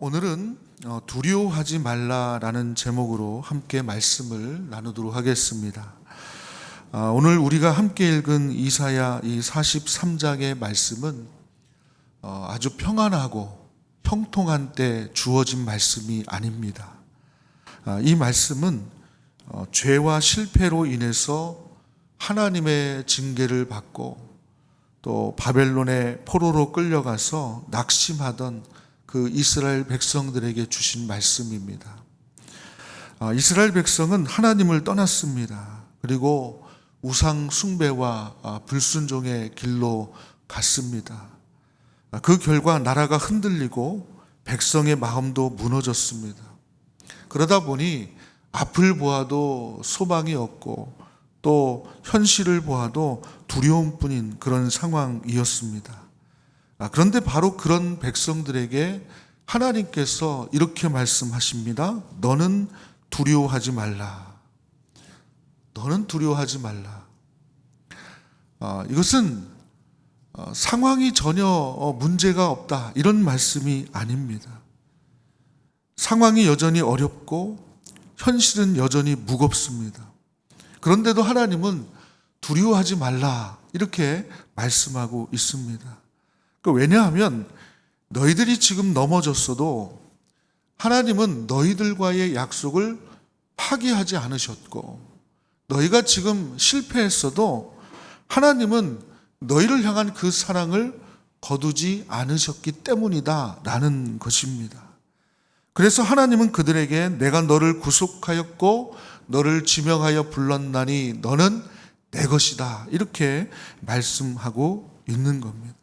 오늘은 두려워하지 말라라는 제목으로 함께 말씀을 나누도록 하겠습니다. 오늘 우리가 함께 읽은 이사야 이 43장의 말씀은 아주 평안하고 형통한 때 주어진 말씀이 아닙니다. 이 말씀은 죄와 실패로 인해서 하나님의 징계를 받고 또 바벨론의 포로로 끌려가서 낙심하던 그 이스라엘 백성들에게 주신 말씀입니다. 이스라엘 백성은 하나님을 떠났습니다. 그리고 우상 숭배와 불순종의 길로 갔습니다. 그 결과 나라가 흔들리고 백성의 마음도 무너졌습니다. 그러다 보니 앞을 보아도 소망이 없고 또 현실을 보아도 두려움뿐인 그런 상황이었습니다. 그런데 바로 그런 백성들에게 하나님께서 이렇게 말씀하십니다. 너는 두려워하지 말라. 너는 두려워하지 말라. 이것은 상황이 전혀 문제가 없다 이런 말씀이 아닙니다. 상황이 여전히 어렵고 현실은 여전히 무겁습니다. 그런데도 하나님은 두려워하지 말라 이렇게 말씀하고 있습니다. 왜냐하면 너희들이 지금 넘어졌어도 하나님은 너희들과의 약속을 파기하지 않으셨고, 너희가 지금 실패했어도 하나님은 너희를 향한 그 사랑을 거두지 않으셨기 때문이다 라는 것입니다. 그래서 하나님은 그들에게 내가 너를 구속하였고 너를 지명하여 불렀나니 너는 내 것이다 이렇게 말씀하고 있는 겁니다.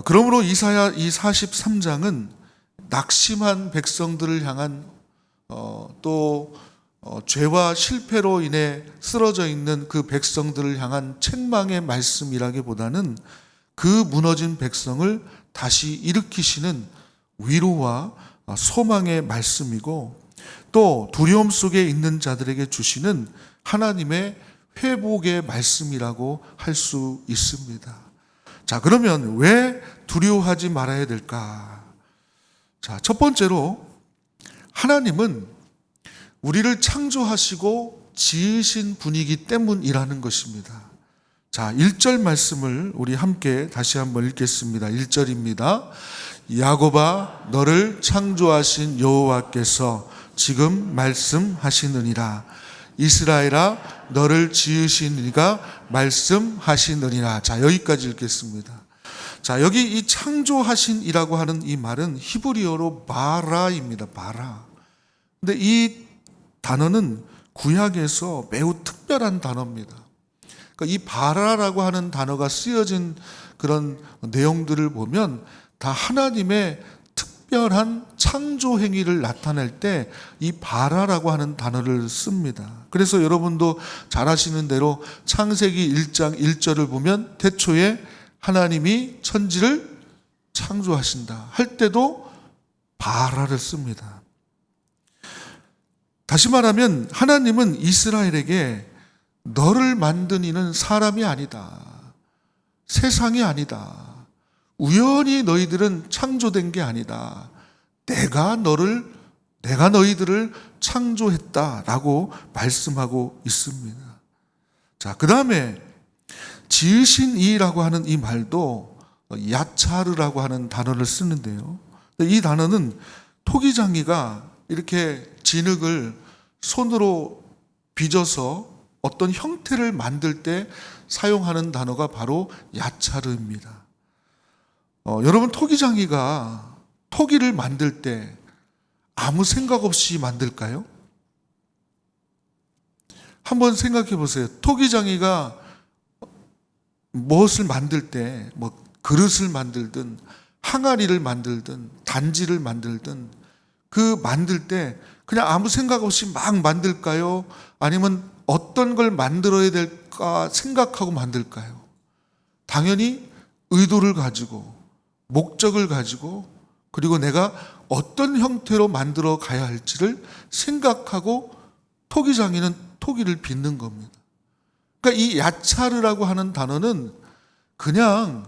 그러므로 이사야 이 43장은 낙심한 백성들을 향한 또 죄와 실패로 인해 쓰러져 있는 그 백성들을 향한 책망의 말씀이라기보다는 그 무너진 백성을 다시 일으키시는 위로와 소망의 말씀이고, 또 두려움 속에 있는 자들에게 주시는 하나님의 회복의 말씀이라고 할 수 있습니다. 자, 그러면 왜 두려워하지 말아야 될까? 자, 첫 번째로 하나님은 우리를 창조하시고 지으신 분이기 때문이라는 것입니다. 자, 1절 말씀을 우리 함께 다시 한번 읽겠습니다. 1절입니다. 야곱아 너를 창조하신 여호와께서 지금 말씀하시느니라. 이스라엘아 너를 지으신 이가 말씀하시느니라. 자, 여기까지 읽겠습니다. 자, 여기 이 창조하신 이라고 하는 이 말은 히브리어로 바라입니다. 바라. 근데 이 단어는 구약에서 매우 특별한 단어입니다. 그러니까 이 바라라고 하는 단어가 쓰여진 그런 내용들을 보면 다 하나님의 특별한 창조 행위를 나타낼 때 이 바라라고 하는 단어를 씁니다. 그래서 여러분도 잘 아시는 대로 창세기 1장 1절을 보면 태초에 하나님이 천지를 창조하신다 할 때도 바라를 씁니다. 다시 말하면 하나님은 이스라엘에게 너를 만든 이는 사람이 아니다, 세상이 아니다, 우연히 너희들은 창조된 게 아니다, 내가 너희들을 창조했다라고 말씀하고 있습니다. 자, 그 다음에 지으신 이라고 하는 이 말도 야차르라고 하는 단어를 쓰는데요. 이 단어는 토기장이가 이렇게 진흙을 손으로 빚어서 어떤 형태를 만들 때 사용하는 단어가 바로 야차르입니다. 여러분, 토기장이가 토기를 만들 때 아무 생각 없이 만들까요? 한번 생각해 보세요. 토기장이가 무엇을 만들 때, 그릇을 만들든 항아리를 만들든 단지를 만들든 그 만들 때 그냥 아무 생각 없이 막 만들까요? 아니면 어떤 걸 만들어야 될까 생각하고 만들까요? 당연히 의도를 가지고 목적을 가지고 그리고 내가 어떤 형태로 만들어 가야 할지를 생각하고 토기장이는 토기를 빚는 겁니다. 그러니까 이 야차르라고 하는 단어는 그냥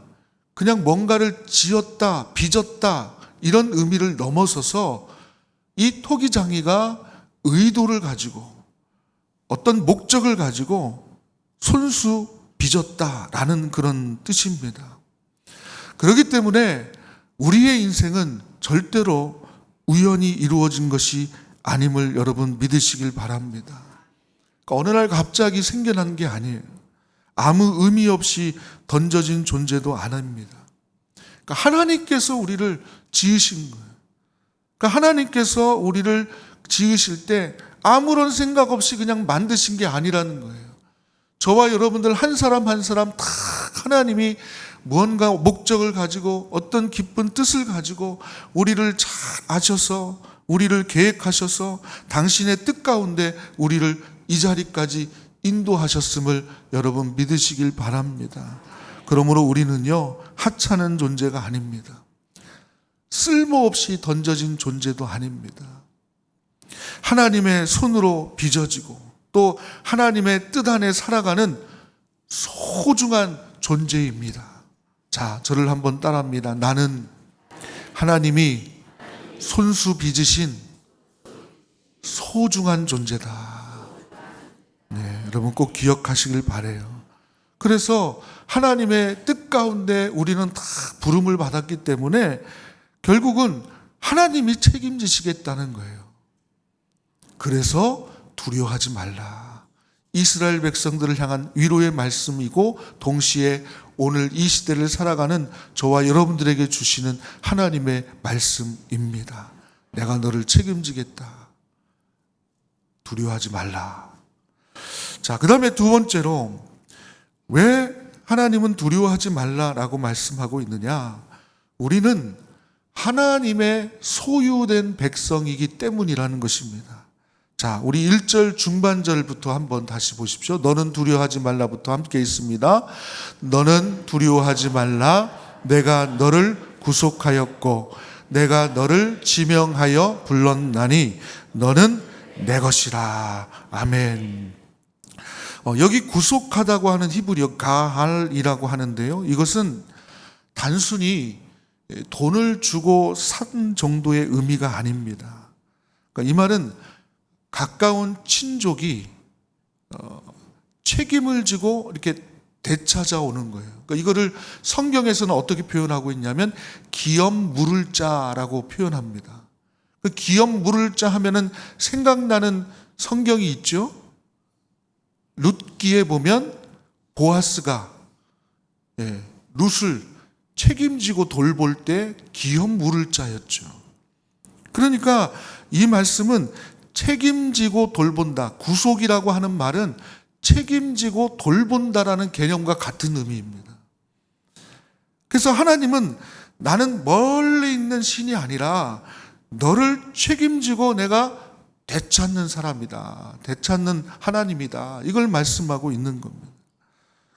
뭔가를 지었다, 빚었다 이런 의미를 넘어서서 이 토기장이가 의도를 가지고 어떤 목적을 가지고 손수 빚었다라는 그런 뜻입니다. 그렇기 때문에 우리의 인생은 절대로 우연히 이루어진 것이 아님을 여러분 믿으시길 바랍니다. 그러니까 어느 날 갑자기 생겨난 게 아니에요. 아무 의미 없이 던져진 존재도 아닙니다. 그러니까 하나님께서 우리를 지으신 거예요. 그러니까 하나님께서 우리를 지으실 때 아무런 생각 없이 그냥 만드신 게 아니라는 거예요. 저와 여러분들 한 사람 한 사람 다 하나님이 무언가 목적을 가지고 어떤 기쁜 뜻을 가지고 우리를 잘 아셔서 우리를 계획하셔서 당신의 뜻 가운데 우리를 이 자리까지 인도하셨음을 여러분 믿으시길 바랍니다. 그러므로 우리는요, 하찮은 존재가 아닙니다. 쓸모없이 던져진 존재도 아닙니다. 하나님의 손으로 빚어지고 또 하나님의 뜻 안에 살아가는 소중한 존재입니다. 자, 저를 한번 따라합니다. 나는 하나님이 손수 빚으신 소중한 존재다. 네, 여러분 꼭 기억하시길 바라요. 그래서 하나님의 뜻 가운데 우리는 다 부름을 받았기 때문에 결국은 하나님이 책임지시겠다는 거예요. 그래서 두려워하지 말라. 이스라엘 백성들을 향한 위로의 말씀이고 동시에 오늘 이 시대를 살아가는 저와 여러분들에게 주시는 하나님의 말씀입니다. 내가 너를 책임지겠다. 두려워하지 말라. 자, 그 다음에 두 번째로 왜 하나님은 두려워하지 말라라고 말씀하고 있느냐? 우리는 하나님의 소유된 백성이기 때문이라는 것입니다. 자, 우리 1절 중반절부터 한번 다시 보십시오. 너는 두려워하지 말라부터 함께 있습니다. 너는 두려워하지 말라. 내가 너를 구속하였고 내가 너를 지명하여 불렀나니 너는 내 것이라. 아멘. 여기 구속하다고 하는 히브리어 가할이라고 하는데요. 이것은 단순히 돈을 주고 산 정도의 의미가 아닙니다. 그러니까 이 말은 가까운 친족이 책임을 지고 이렇게 되찾아오는 거예요. 그러니까 이거를 성경에서는 어떻게 표현하고 있냐면 기업 물을 자라고 표현합니다. 그 기업 물을 자 하면은 생각나는 성경이 있죠. 룻기에 보면 보아스가 룻을 책임지고 돌볼 때 기업 물을 자였죠. 그러니까 이 말씀은 책임지고 돌본다. 구속이라고 하는 말은 책임지고 돌본다라는 개념과 같은 의미입니다. 그래서 하나님은 나는 멀리 있는 신이 아니라 너를 책임지고 내가 되찾는 사람이다. 되찾는 하나님이다. 이걸 말씀하고 있는 겁니다.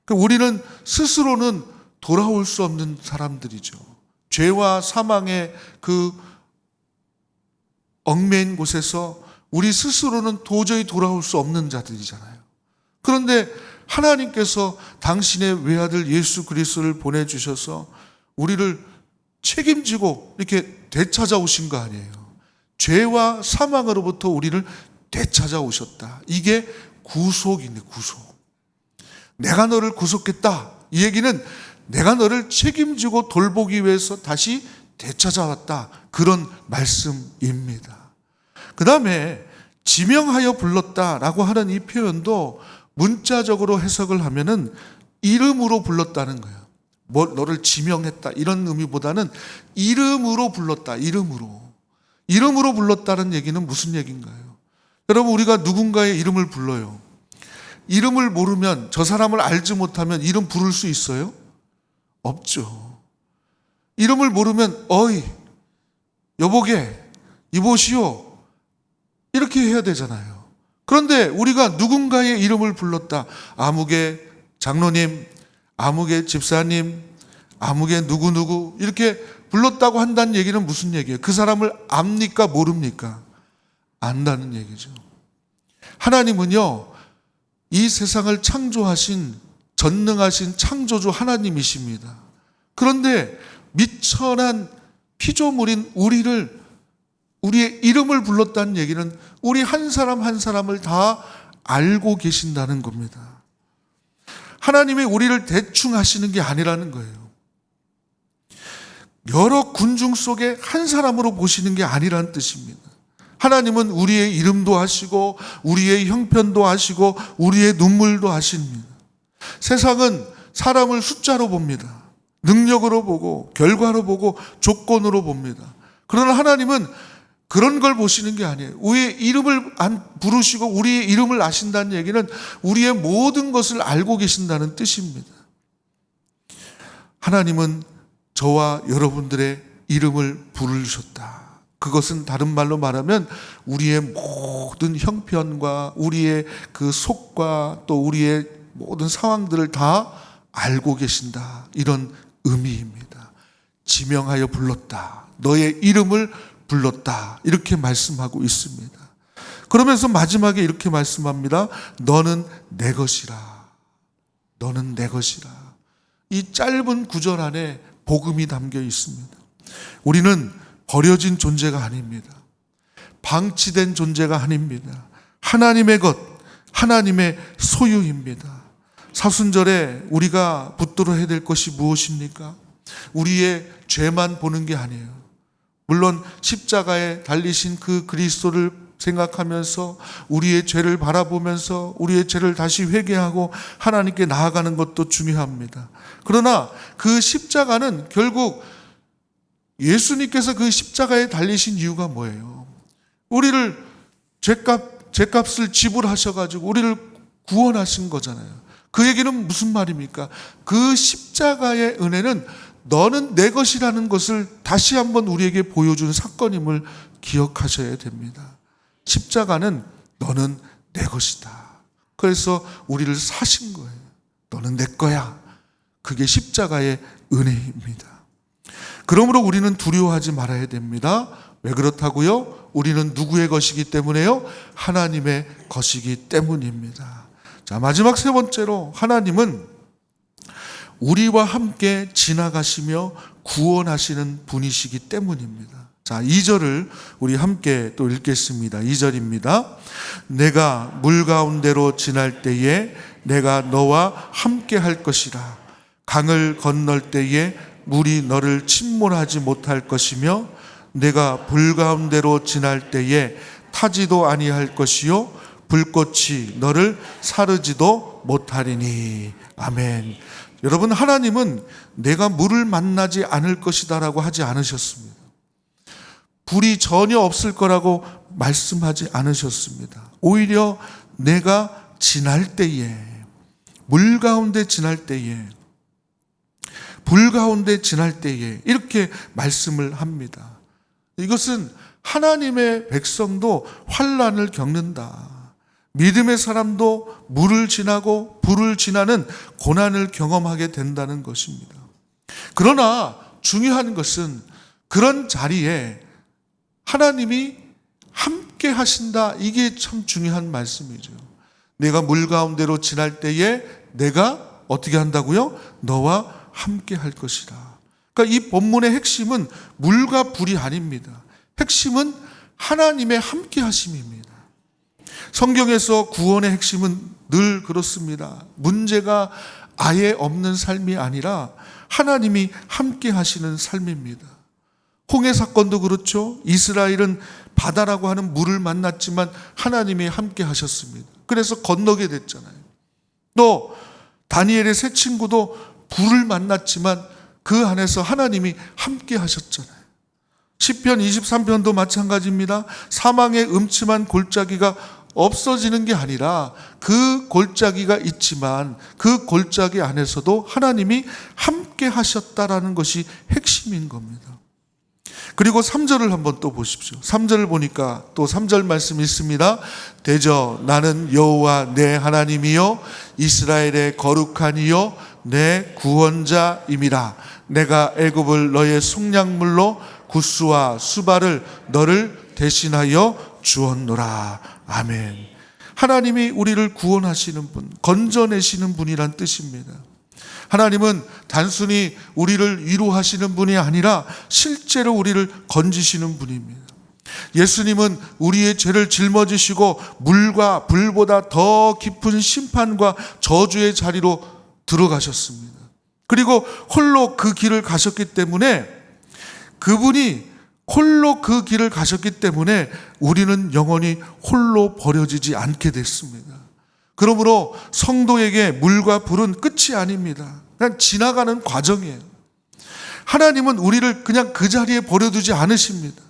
그러니까 우리는 스스로는 돌아올 수 없는 사람들이죠. 죄와 사망의 그 얽매인 곳에서 우리 스스로는 도저히 돌아올 수 없는 자들이잖아요. 그런데 하나님께서 당신의 외아들 예수 그리스도를 보내주셔서 우리를 책임지고 이렇게 되찾아오신 거 아니에요. 죄와 사망으로부터 우리를 되찾아오셨다. 이게 구속이네, 구속. 내가 너를 구속했다. 이 얘기는 내가 너를 책임지고 돌보기 위해서 다시 되찾아왔다. 그런 말씀입니다. 그 다음에 지명하여 불렀다라고 하는 이 표현도 문자적으로 해석을 하면은 이름으로 불렀다는 거예요. 뭐 너를 지명했다 이런 의미보다는 이름으로 불렀다. 이름으로 불렀다는 얘기는 무슨 얘기인가요? 여러분, 우리가 누군가의 이름을 불러요. 이름을 모르면, 저 사람을 알지 못하면 이름 부를 수 있어요? 없죠. 이름을 모르면 어이, 여보게, 이보시오 이렇게 해야 되잖아요. 그런데 우리가 누군가의 이름을 불렀다. 아무개 장로님, 아무개 집사님, 아무개 누구누구 이렇게 불렀다고 한다는 얘기는 무슨 얘기예요? 그 사람을 압니까 모릅니까? 안다는 얘기죠. 하나님은요, 이 세상을 창조하신 전능하신 창조주 하나님이십니다. 그런데 미천한 피조물인 우리의 이름을 불렀다는 얘기는 우리 한 사람 한 사람을 다 알고 계신다는 겁니다. 하나님이 우리를 대충 하시는 게 아니라는 거예요. 여러 군중 속에 한 사람으로 보시는 게 아니라는 뜻입니다. 하나님은 우리의 이름도 아시고 우리의 형편도 아시고 우리의 눈물도 아십니다. 세상은 사람을 숫자로 봅니다. 능력으로 보고 결과로 보고 조건으로 봅니다. 그러나 하나님은 그런 걸 보시는 게 아니에요. 우리의 이름을 안 부르시고 우리의 이름을 아신다는 얘기는 우리의 모든 것을 알고 계신다는 뜻입니다. 하나님은 저와 여러분들의 이름을 부르셨다. 그것은 다른 말로 말하면 우리의 모든 형편과 우리의 그 속과 또 우리의 모든 상황들을 다 알고 계신다. 이런 의미입니다. 지명하여 불렀다. 너의 이름을 불렀다. 이렇게 말씀하고 있습니다. 그러면서 마지막에 이렇게 말씀합니다. 너는 내 것이라. 너는 내 것이라. 이 짧은 구절 안에 복음이 담겨 있습니다. 우리는 버려진 존재가 아닙니다. 방치된 존재가 아닙니다. 하나님의 것, 하나님의 소유입니다. 사순절에 우리가 붙들어야 될 것이 무엇입니까? 우리의 죄만 보는 게 아니에요. 물론 십자가에 달리신 그 그리스도를 생각하면서 우리의 죄를 바라보면서 우리의 죄를 다시 회개하고 하나님께 나아가는 것도 중요합니다. 그러나 그 십자가는 결국 예수님께서 그 십자가에 달리신 이유가 뭐예요? 우리를 죄값을 지불하셔가지고 우리를 구원하신 거잖아요. 그 얘기는 무슨 말입니까? 그 십자가의 은혜는 너는 내 것이라는 것을 다시 한번 우리에게 보여준 사건임을 기억하셔야 됩니다. 십자가는 너는 내 것이다. 그래서 우리를 사신 거예요. 너는 내 거야. 그게 십자가의 은혜입니다. 그러므로 우리는 두려워하지 말아야 됩니다. 왜 그렇다고요? 우리는 누구의 것이기 때문에요? 하나님의 것이기 때문입니다. 자, 마지막 세 번째로 하나님은 우리와 함께 지나가시며 구원하시는 분이시기 때문입니다. 자, 2절을 우리 함께 또 읽겠습니다. 2절입니다. 내가 물 가운데로 지날 때에 내가 너와 함께 할 것이라. 강을 건널 때에 물이 너를 침몰하지 못할 것이며 내가 불 가운데로 지날 때에 타지도 아니할 것이요 불꽃이 너를 사르지도 못하리니. 아멘. 여러분, 하나님은 내가 물을 만나지 않을 것이다라고 하지 않으셨습니다. 불이 전혀 없을 거라고 말씀하지 않으셨습니다. 오히려 내가 지날 때에, 물 가운데 지날 때에, 불 가운데 지날 때에 이렇게 말씀을 합니다. 이것은 하나님의 백성도 환난을 겪는다. 믿음의 사람도 물을 지나고 불을 지나는 고난을 경험하게 된다는 것입니다. 그러나 중요한 것은 그런 자리에 하나님이 함께 하신다. 이게 참 중요한 말씀이죠. 내가 물 가운데로 지날 때에 내가 어떻게 한다고요? 너와 함께 할 것이다. 그러니까 이 본문의 핵심은 물과 불이 아닙니다. 핵심은 하나님의 함께 하심입니다. 성경에서 구원의 핵심은 늘 그렇습니다. 문제가 아예 없는 삶이 아니라 하나님이 함께 하시는 삶입니다. 홍해 사건도 그렇죠. 이스라엘은 바다라고 하는 물을 만났지만 하나님이 함께 하셨습니다. 그래서 건너게 됐잖아요. 또 다니엘의 세 친구도 불을 만났지만 그 안에서 하나님이 함께 하셨잖아요. 시편 23편도 마찬가지입니다. 사망의 음침한 골짜기가 없어지는 게 아니라 그 골짜기가 있지만 그 골짜기 안에서도 하나님이 함께 하셨다라는 것이 핵심인 겁니다. 그리고 3절을 한번 또 보십시오. 3절을 보니까 또 3절 말씀이 있습니다. 대저 나는 여호와 내 하나님이요 이스라엘의 거룩한 이요 내 구원자임이라. 내가 애굽을 너의 속량물로 구스와 수발을 너를 대신하여 주었노라. 아멘. 하나님이 우리를 구원하시는 분, 건져내시는 분이란 뜻입니다. 하나님은 단순히 우리를 위로하시는 분이 아니라 실제로 우리를 건지시는 분입니다. 예수님은 우리의 죄를 짊어지시고 물과 불보다 더 깊은 심판과 저주의 자리로 들어가셨습니다. 그리고 홀로 그 길을 가셨기 때문에, 그분이 홀로 그 길을 가셨기 때문에 우리는 영원히 홀로 버려지지 않게 됐습니다. 그러므로 성도에게 물과 불은 끝이 아닙니다. 그냥 지나가는 과정이에요. 하나님은 우리를 그냥 그 자리에 버려두지 않으십니다.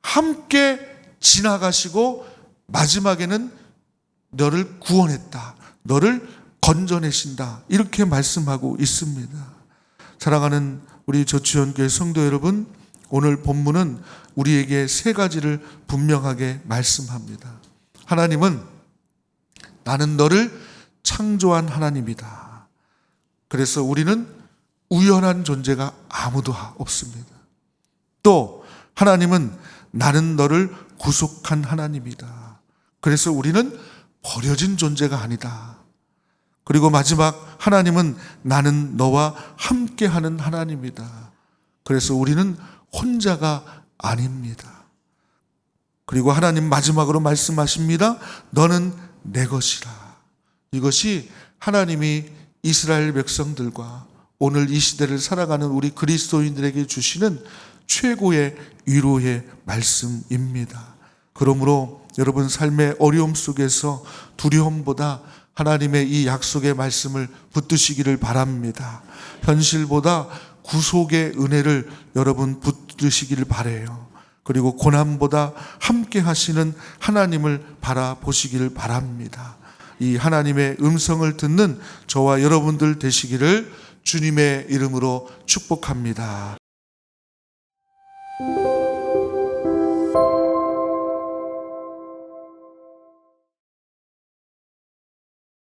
함께 지나가시고 마지막에는 너를 구원했다, 너를 건져내신다, 이렇게 말씀하고 있습니다. 사랑하는 우리 저치원교회 성도 여러분, 오늘 본문은 우리에게 세 가지를 분명하게 말씀합니다. 하나님은 나는 너를 창조한 하나님이다. 그래서 우리는 우연한 존재가 아무도 없습니다. 또 하나님은 나는 너를 구속한 하나님이다. 그래서 우리는 버려진 존재가 아니다. 그리고 마지막, 하나님은 나는 너와 함께하는 하나님이다. 그래서 우리는 혼자가 아닙니다. 그리고 하나님 마지막으로 말씀하십니다. 너는 내 것이라. 이것이 하나님이 이스라엘 백성들과 오늘 이 시대를 살아가는 우리 그리스도인들에게 주시는 최고의 위로의 말씀입니다. 그러므로 여러분 삶의 어려움 속에서 두려움보다 하나님의 이 약속의 말씀을 붙드시기를 바랍니다. 현실보다 구속의 은혜를 여러분 붙드시기를 바라요. 그리고 고난보다 함께 하시는 하나님을 바라보시기를 바랍니다. 이 하나님의 음성을 듣는 저와 여러분들 되시기를 주님의 이름으로 축복합니다.